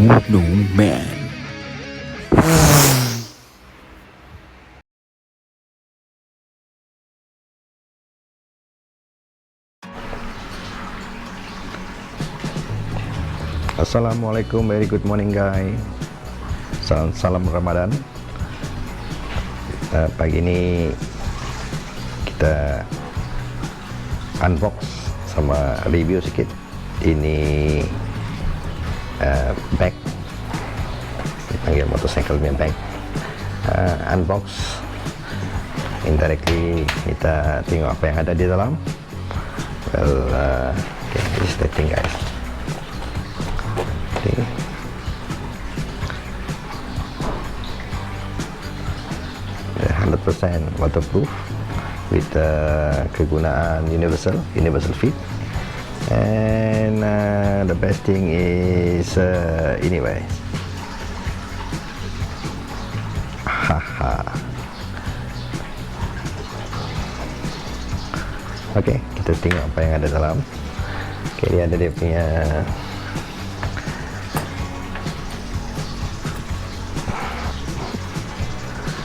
Snowman. Assalamualaikum, very good morning guys. Salam Ramadan. Pagi ini kita unbox sama review sedikit ini bag, dipanggil motorcycle bag. Unbox indirectly, kita tengok apa yang ada di dalam. Well, okay, this is the thing guys. Okay. 100% waterproof with kegunaan universal fit, and the best thing is anyway, haha. Oke, kita tengok apa yang ada dalam. Oke, dia ada dia punya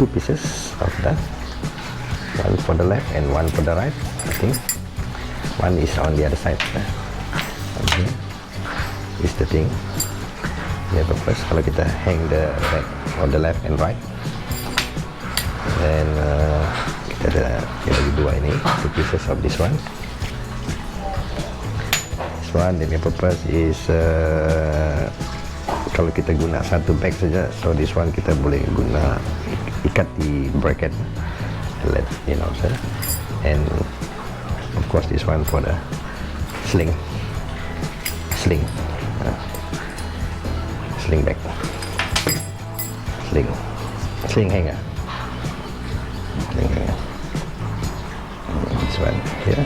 two pieces of that, one for the left and one for the right. I think one is on the other side. Okay, is the thing. Ya, first kalau kita hang the bag on the left and right, then kita ada lagi dua ini, two pieces of this one. This one, the main purpose is kalau kita guna satu bag saja, so this one kita boleh guna ikat di bracket, let you know sir. And of course this one for the sling bag, sling hanger. This one here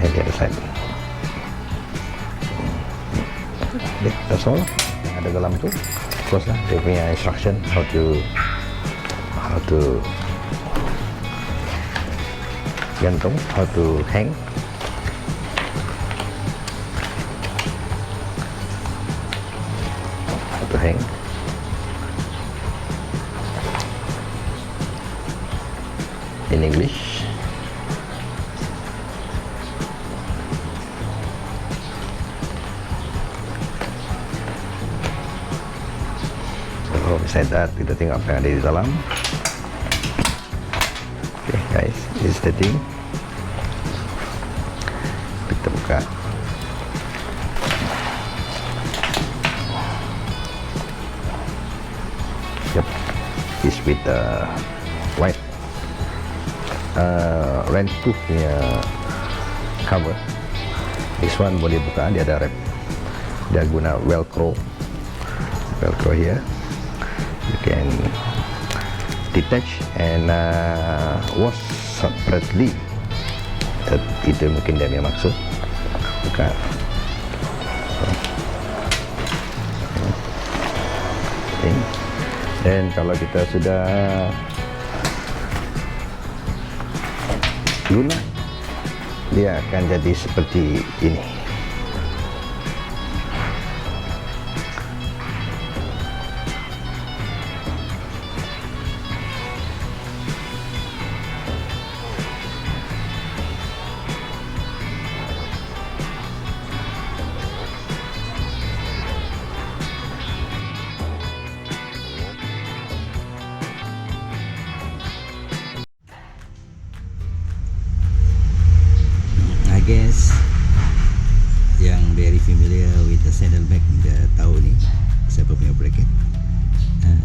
and the other side. Okay, that's all yang ada dalam tu. Of course lah, dia punya instruction how to gantung, how to hang. In English. Beside that, kita tengok apa yang ada di dalam. Okay guys, this is the thing. Kita buka. Yep, is with the white rainproof punya cover. This one boleh buka, dia ada wrap, dia guna velcro here. You can detach and wash separately. Itu mungkin dia punya maksud. Buka. Dan kalau kita sudah guna, dia akan jadi seperti ini. Guys yang very familiar with the saddlebag, dia tahu ni siapa punya bracket.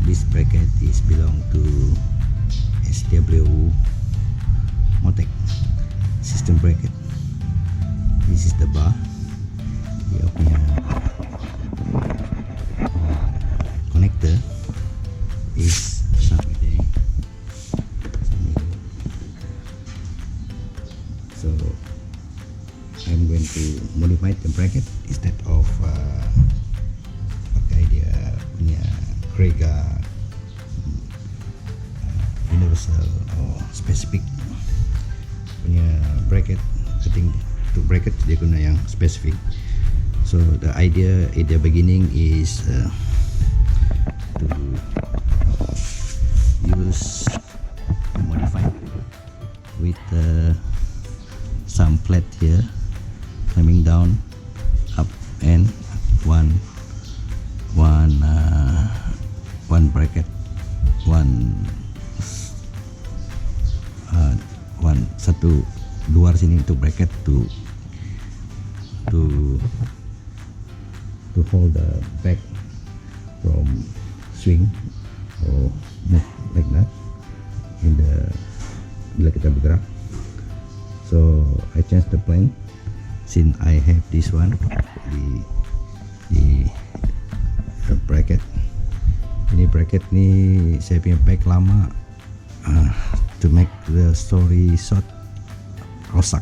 This bracket is belong to SW Motec system bracket. This is the bar, dia punya connector is something there. So I'm going to modify the bracket instead of pakai dia punya Krega universal or specific punya bracket. I think to bracket dia guna yang specific. So the idea at the beginning is to use modify with some flat here coming down up and one bracket, satu luar sini untuk bracket to hold the back from swing or move like that in the bila kita bergerak. So I change the plan since I have this one, the bracket. Ini bracket ni saya punya pack lama, to make the story short, rosak,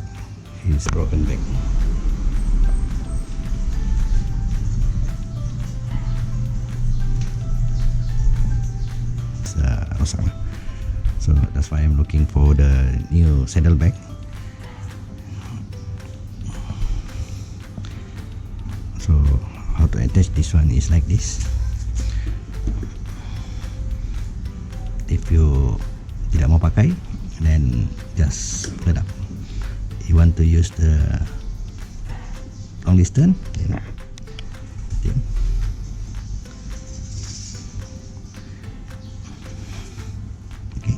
is broken back. Rosak lah. So that's why I'm looking for the new saddlebag. So how to attach this one is like this. If you tidak mau pakai, then just put it up. You want to use the long distance, then okay,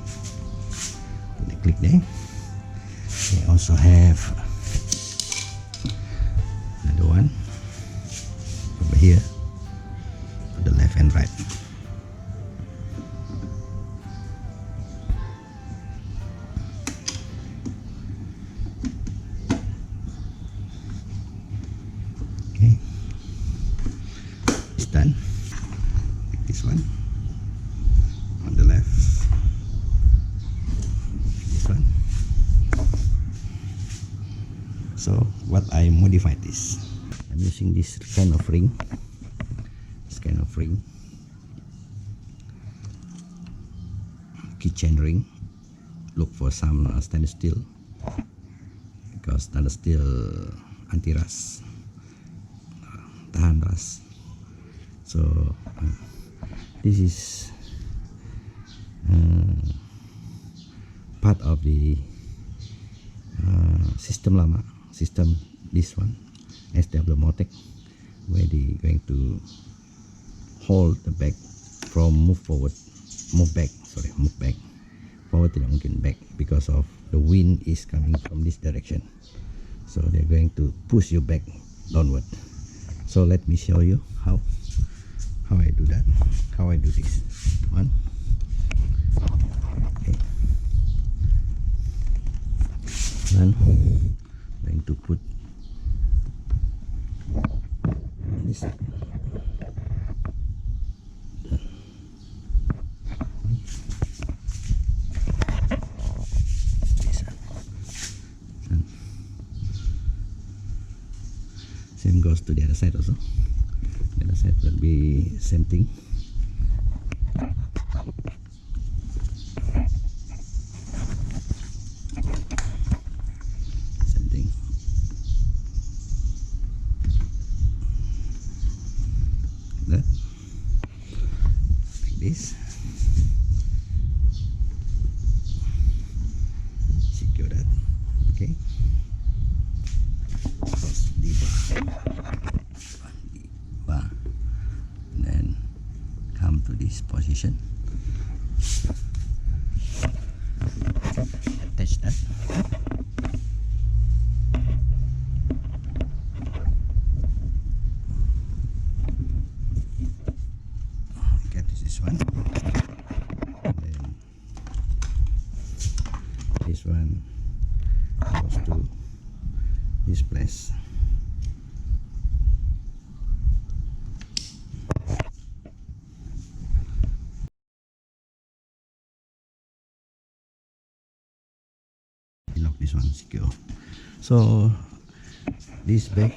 click there. We also have another one over here to the left and right. Done. Like this one on the left, like this one. So what I modified this, I'm using this kind of ring, keychain ring. Look for some stainless steel, because stainless steel anti-rust, tahan rust. So this is part of the system lama, this one SW Motec, where they going to hold the back from move back. Forward tidak mungkin, back, because of the wind is coming from this direction. So they're going to push you back downward. So let me show you how I do that, how I do this one. Okay, then I'm going to put this same goes to the other side also. The other side will be same thing. Same thing. Like that. Like this. Secure that. Okay. Close the bar. And then come to this position. Attach that. Okay, this is one. And then this one goes to this place. Lock this one secure. So this bag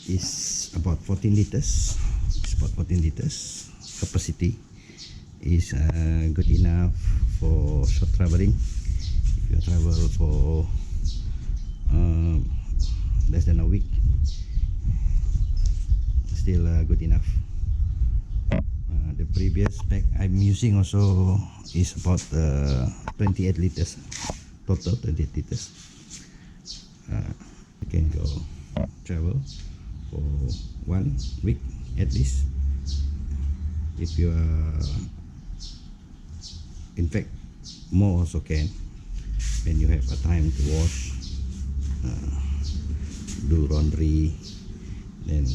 is about 14 liters. It's about 14 liters capacity. Is good enough for short traveling. If you travel for less than a week, still good enough. The previous pack I'm using also is about 28 liters total, 28 liters. You can go travel for 1 week at least. If you are, in fact, more also can, when you have a time to wash, do laundry, then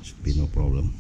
should be no problem.